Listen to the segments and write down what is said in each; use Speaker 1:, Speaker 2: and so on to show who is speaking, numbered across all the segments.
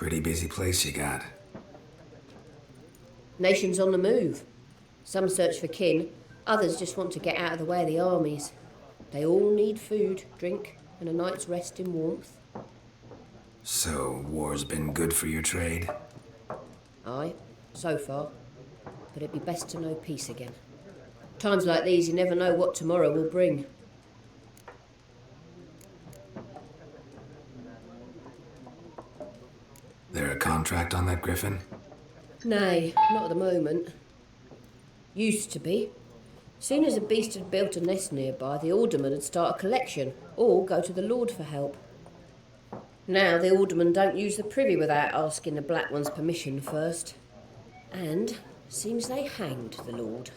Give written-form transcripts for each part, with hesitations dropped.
Speaker 1: Pretty busy place you got.
Speaker 2: Nations on the move. Some search for kin, others just want to get out of the way of the armies. They all need food, drink, and a night's rest in warmth.
Speaker 1: So, war's been good for your trade?
Speaker 2: Aye, so far. But it'd be best to know peace again. Times like these, you never know what tomorrow will bring.
Speaker 1: There a contract on that griffin?
Speaker 2: Nay, not at the moment. Used to be. Soon as a beast had built a nest nearby, the alderman would start a collection, or go to the Lord for help. Now the aldermen don't use the privy without asking the Black One's permission first. And seems they hanged the Lord.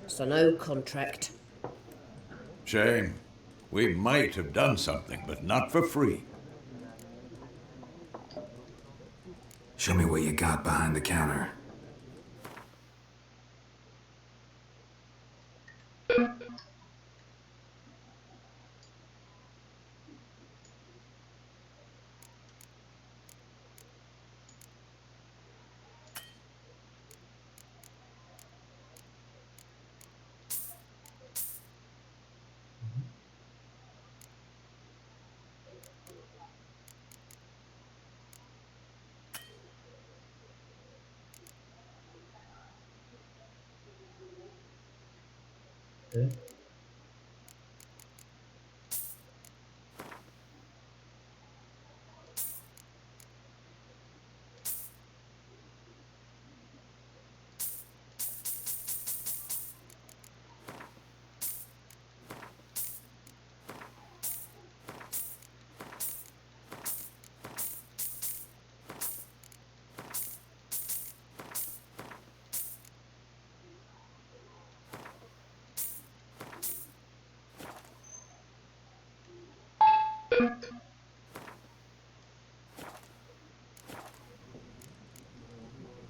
Speaker 2: So no contract.
Speaker 3: Shame. We might have done something, but not for free.
Speaker 1: Show me what you got behind the counter.
Speaker 4: Okay.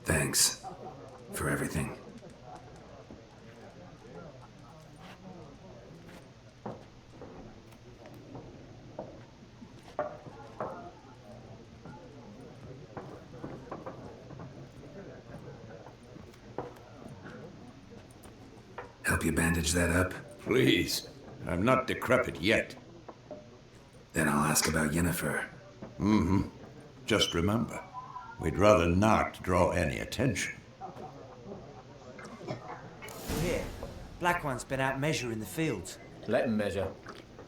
Speaker 1: Thanks for everything. Help you bandage that up?
Speaker 3: Please. I'm not decrepit yet.
Speaker 1: Then I'll ask about Yennefer.
Speaker 3: Just remember, we'd rather not draw any attention.
Speaker 5: Here, Black One's been out measuring the fields.
Speaker 6: Let them measure.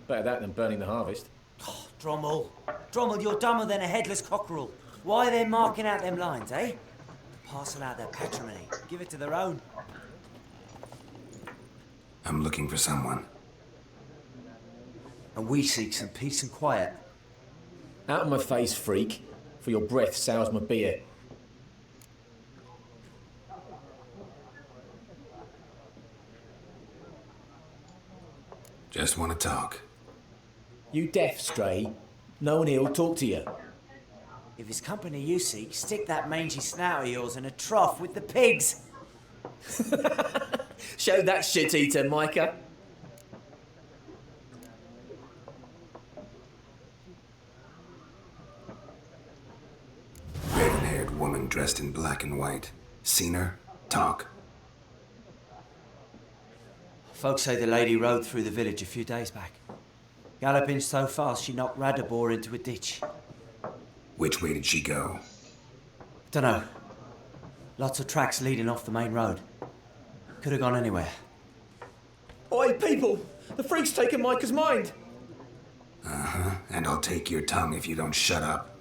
Speaker 6: Better that than burning the harvest.
Speaker 5: Oh, Drommel. Drommel, you're dumber than a headless cockerel. Why are they marking out them lines, eh? Parcel out their patrimony. Give it to their own.
Speaker 1: I'm looking for someone.
Speaker 5: And we seek some peace and quiet.
Speaker 6: Out of my face, freak, for your breath sours my beer.
Speaker 1: Just want to talk.
Speaker 6: You deaf, Stray? No one here will talk to you.
Speaker 5: If it's company you seek, stick that mangy snout of yours in a trough with the pigs.
Speaker 6: Show that shit-eater, Micah.
Speaker 1: Raven-haired woman dressed in black and white. Seen her? Talk.
Speaker 5: Folks say the lady rode through the village a few days back. Galloping so fast she knocked Radabor into a ditch.
Speaker 1: Which way did she go?
Speaker 5: Dunno. Lots of tracks leading off the main road. Could have gone anywhere.
Speaker 6: Oi, people! The freak's taken Micah's mind!
Speaker 1: Uh-huh. And I'll take your tongue if you don't shut up.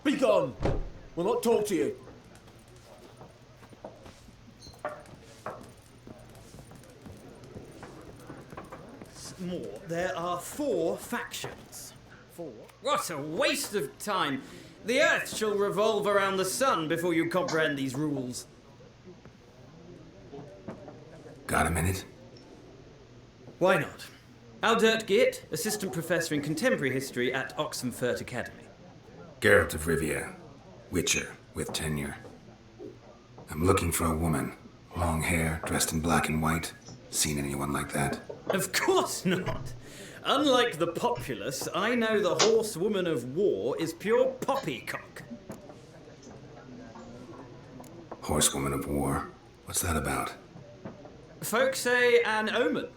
Speaker 6: Be gone! We'll not talk to you.
Speaker 7: More. There are 4 factions. 4? What a waste of time! The Earth shall revolve around the sun before you comprehend these rules.
Speaker 1: Got a minute?
Speaker 7: Why not? Aldert Geert, Assistant Professor in Contemporary History at Oxenfurt Academy.
Speaker 1: Geralt of Rivia. Witcher, with tenure. I'm looking for a woman. Long hair, dressed in black and white. Seen anyone like that?
Speaker 7: Of course not. Unlike the populace, I know the horsewoman of war is pure poppycock.
Speaker 1: Horsewoman of war? What's that about?
Speaker 7: Folk say an omen.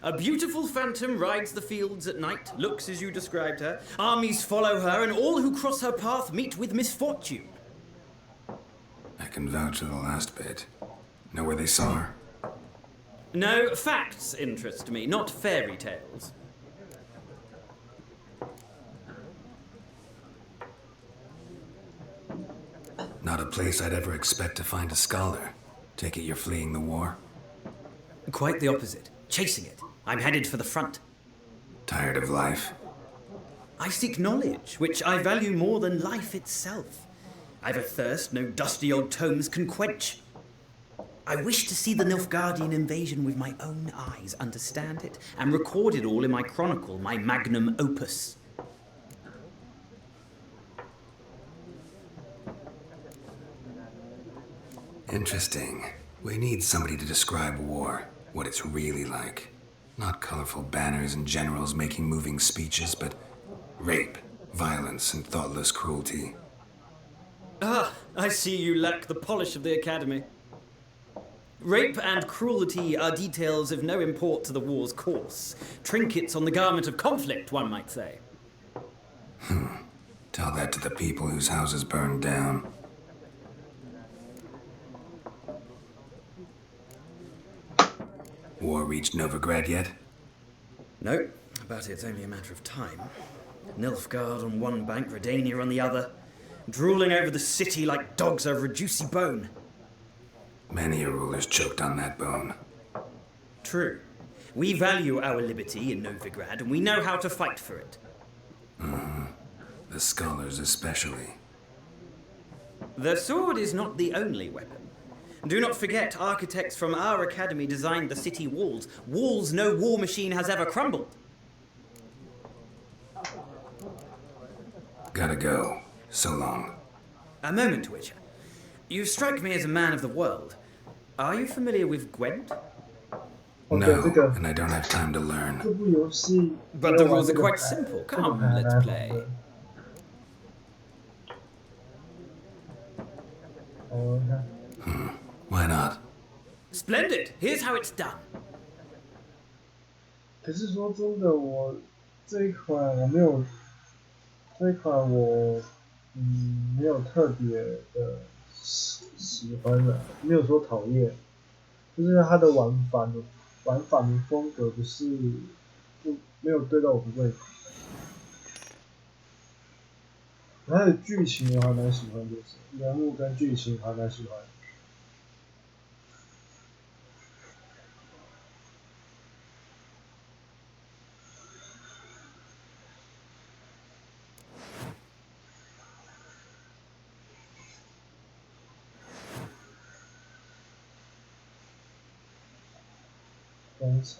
Speaker 7: A beautiful phantom rides the fields at night, looks as you described her. Armies follow her, and all who cross her path meet with misfortune.
Speaker 1: I can vouch for the last bit. Know where they saw her?
Speaker 7: No, facts interest me, not fairy tales.
Speaker 1: Not a place I'd ever expect to find a scholar. Take it you're fleeing the war?
Speaker 7: Quite the opposite. Chasing it. I'm headed for the front.
Speaker 1: Tired of life?
Speaker 7: I seek knowledge, which I value more than life itself. I've a thirst no dusty old tomes can quench. I wish to see the Nilfgaardian invasion with my own eyes, understand it, and record it all in my chronicle, my magnum opus.
Speaker 1: Interesting. We need somebody to describe war, what it's really like. Not colorful banners and generals making moving speeches, but rape, violence, and thoughtless cruelty.
Speaker 7: Ah, I see you lack the polish of the Academy. Rape and cruelty are details of no import to the war's course. Trinkets on the garment of conflict, one might say.
Speaker 1: Tell that to the people whose houses burned down. War reached Novigrad yet?
Speaker 7: No, but it's only a matter of time. Nilfgaard on one bank, Redania on the other, drooling over the city like dogs over a juicy bone.
Speaker 1: Many a ruler's choked on that bone.
Speaker 7: True. We value our liberty in Novigrad, and we know how to fight for it.
Speaker 1: The scholars especially.
Speaker 7: The sword is not the only weapon. Do not forget, architects from our academy designed the city walls. Walls no war machine has ever crumbled.
Speaker 1: Gotta go. So long.
Speaker 7: A moment, Witcher. You strike me as a man of the world. Are you familiar with Gwent?
Speaker 1: No, and I don't have time to learn.
Speaker 7: But the rules are quite simple. Come, let's play.
Speaker 1: Why not?
Speaker 7: Splendid. Here's how it's done.
Speaker 4: 可是说真的，我这一款我没有，这一款我没有特别的喜欢的，没有说讨厌，就是它的玩法的风格没有对到我的胃口。它的剧情我还蛮喜欢，就是人物跟剧情我还蛮喜欢。工厂。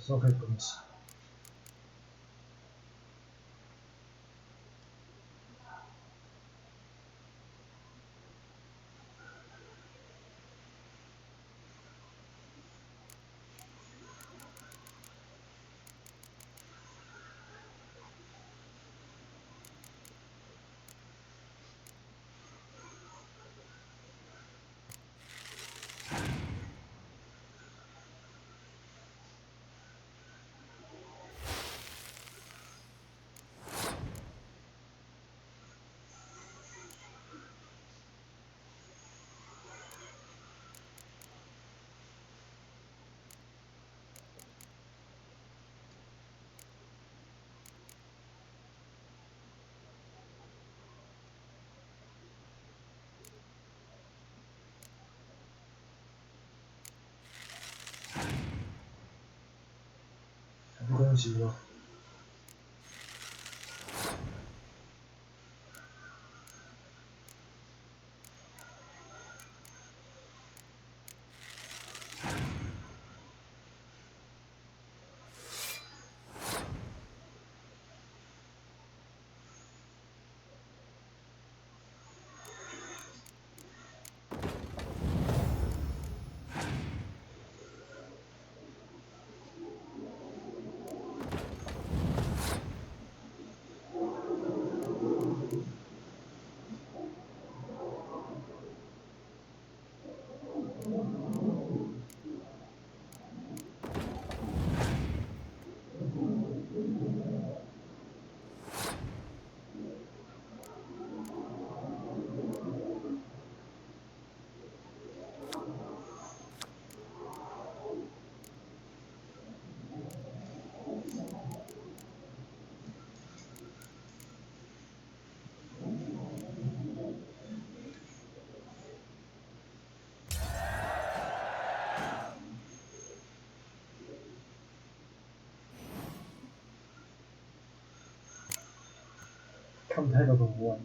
Speaker 4: 时候可以攻击。还不攻击吗？看不太懂怎么玩。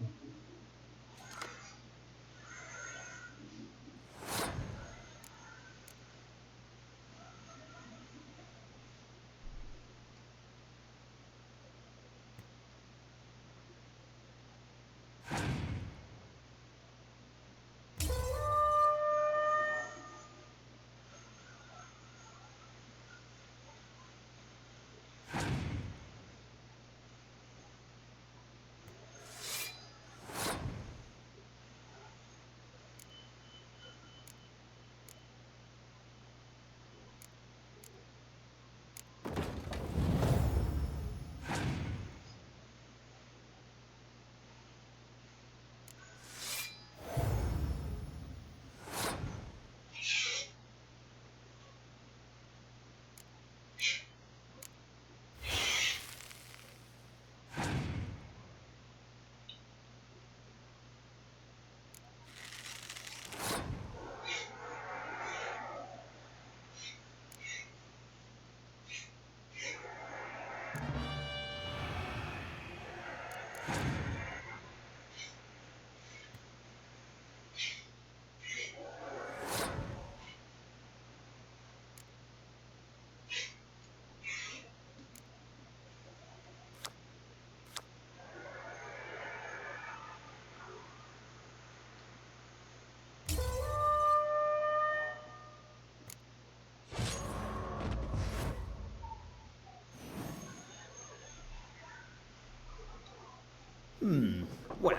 Speaker 7: Well,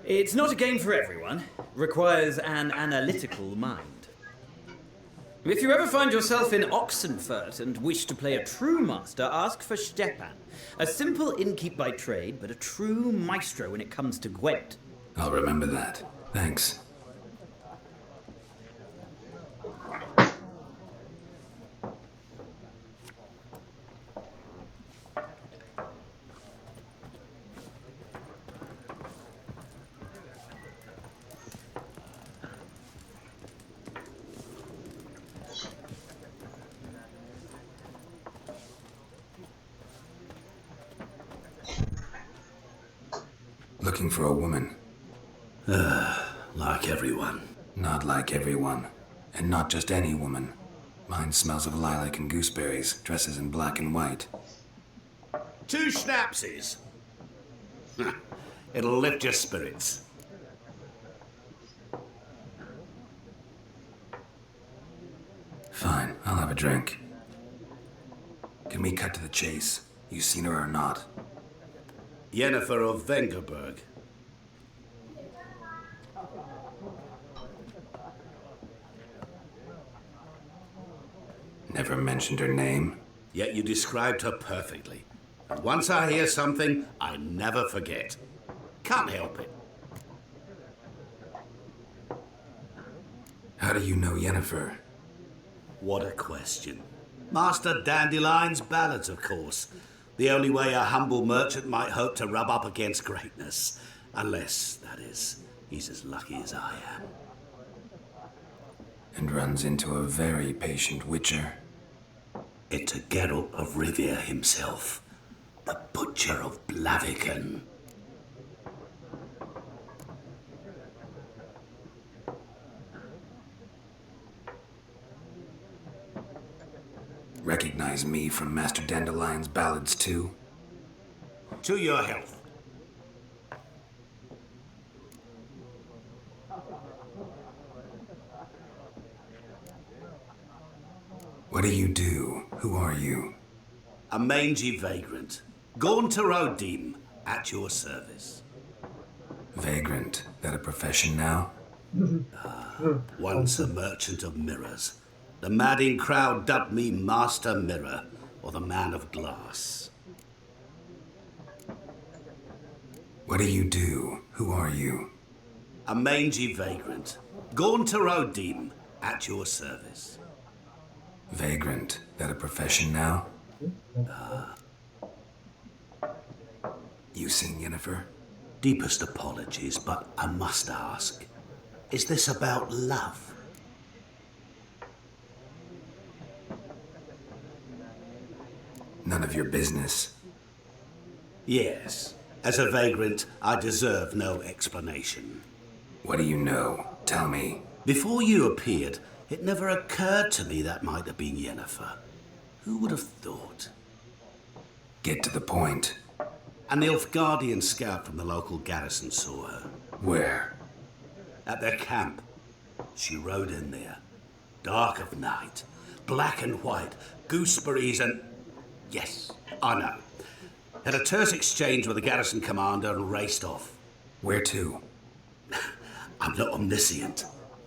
Speaker 7: it's not a game for everyone. Requires an analytical mind. If you ever find yourself in Oxenfurt and wish to play a true master, ask for Stepan. A simple innkeep by trade, but a true maestro when it comes to Gwent.
Speaker 1: I'll remember that. Thanks. Looking for a woman.
Speaker 8: Like everyone.
Speaker 1: Not like everyone. And not just any woman. Mine smells of lilac and gooseberries, dresses in black and white.
Speaker 3: 2 schnapsies. It'll lift your spirits.
Speaker 1: Fine, I'll have a drink. Can we cut to the chase? You seen her or not?
Speaker 3: Yennefer of Vengerberg.
Speaker 1: Never mentioned her name.
Speaker 3: Yet you described her perfectly. And once I hear something, I never forget. Can't help it.
Speaker 1: How do you know Yennefer?
Speaker 3: What a question. Master Dandelion's ballads, of course. The only way a humble merchant might hope to rub up against greatness. Unless, that is, he's as lucky as I am.
Speaker 1: And runs into a very patient witcher.
Speaker 3: It's a Geralt of Rivia himself. The Butcher of Blaviken.
Speaker 1: Recognize me from Master Dandelion's ballads too?
Speaker 3: To your health.
Speaker 1: What do you do? Who are you?
Speaker 3: A mangy vagrant. Gone to Rodim, at your service.
Speaker 1: Vagrant. That a profession now?
Speaker 3: Once a merchant of mirrors. The madding crowd dubbed me Master Mirror, or the Man of Glass.
Speaker 1: What do you do? Who are you?
Speaker 3: A mangy vagrant. Gone to Rodim, at your service.
Speaker 1: Vagrant. That a profession now? You seen Yennefer?
Speaker 3: Deepest apologies, but I must ask. Is this about love?
Speaker 1: None of your business.
Speaker 3: Yes. As a vagrant, I deserve no explanation.
Speaker 1: What do you know? Tell me.
Speaker 3: Before you appeared, it never occurred to me that might have been Yennefer. Who would have thought?
Speaker 1: Get to the point.
Speaker 3: An Nilfgaardian scout from the local garrison saw her.
Speaker 1: Where?
Speaker 3: At their camp. She rode in there. Dark of night. Black and white. Gooseberries and... Yes, I know. Had a terse exchange with the garrison commander and raced off.
Speaker 1: Where to?
Speaker 3: I'm not omniscient.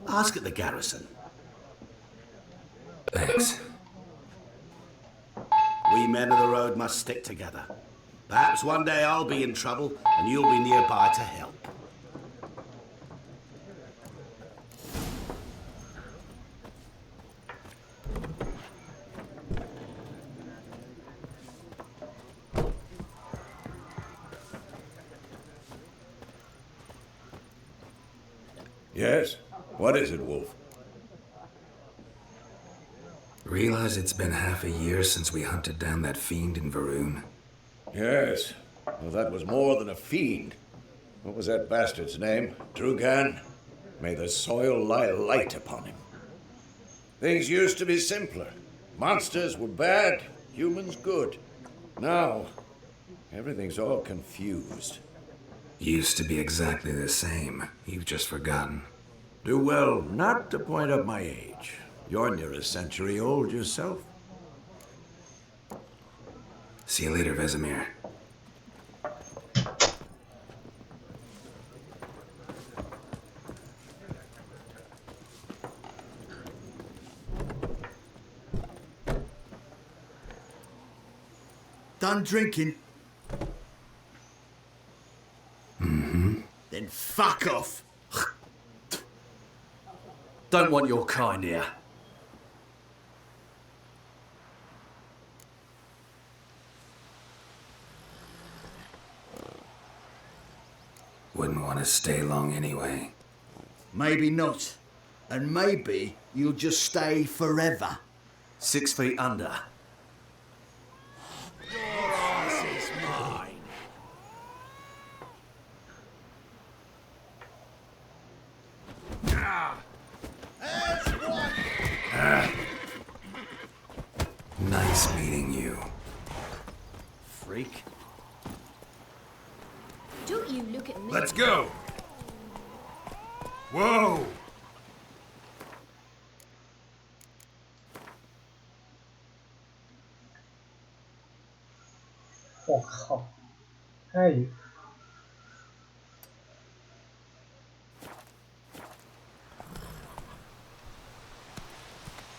Speaker 3: Ask at the garrison.
Speaker 1: Thanks.
Speaker 3: We men of the road must stick together. Perhaps one day I'll be in trouble and you'll be nearby to help.
Speaker 8: Yes? What is it, Wolf?
Speaker 1: Realize it's been half a year since we hunted down that fiend in Varun?
Speaker 8: Yes. Well, that was more than a fiend. What was that bastard's name? Drugan? May the soil lie light upon him. Things used to be simpler. Monsters were bad, humans good. Now, everything's all confused.
Speaker 1: Used to be exactly the same. You've just forgotten.
Speaker 8: Do well not to point up my age. You're near a century old yourself.
Speaker 1: See you later, Vesemir.
Speaker 9: Done drinking?
Speaker 1: Mm-hmm.
Speaker 9: Then fuck off.
Speaker 6: Don't want your kind here.
Speaker 1: Wouldn't want to stay long anyway.
Speaker 9: Maybe not. And maybe you'll just stay forever.
Speaker 6: 6 feet under.
Speaker 9: Your ass is mine.
Speaker 5: freak.
Speaker 10: Don't you look at me.
Speaker 1: Let's go! Whoa!
Speaker 4: 我靠，太远。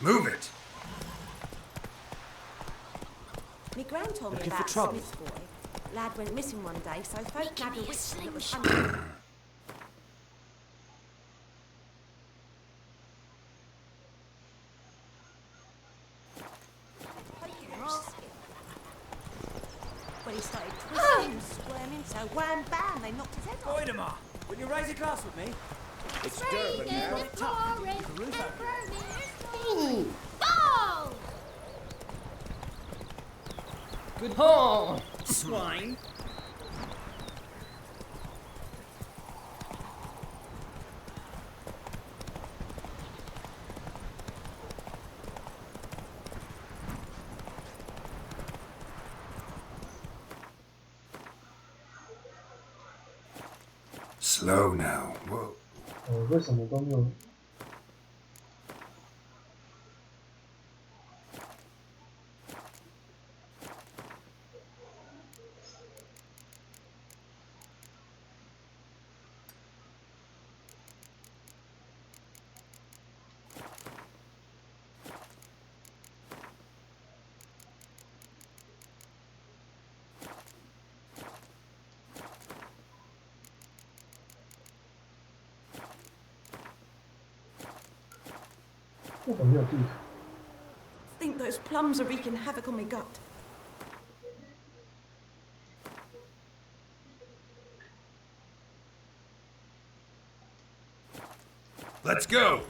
Speaker 1: Move it!
Speaker 11: My gran told me
Speaker 5: Looking for
Speaker 11: about
Speaker 5: trouble?
Speaker 11: Smith's boy. Lad went missing one day, so folk nabbed a witch that was hunting. When he started twisting and squirming, so wham bam, they knocked his head off.
Speaker 5: Goidemar, will you raise a glass with me?
Speaker 8: It's Durban, man.
Speaker 10: Ball!
Speaker 2: Good haul!
Speaker 7: Swine.
Speaker 1: Slow now. Whoa.
Speaker 4: 为什么都没有？为什么没有地图？
Speaker 11: Think those plums are wreaking havoc on my gut.
Speaker 1: Let's go!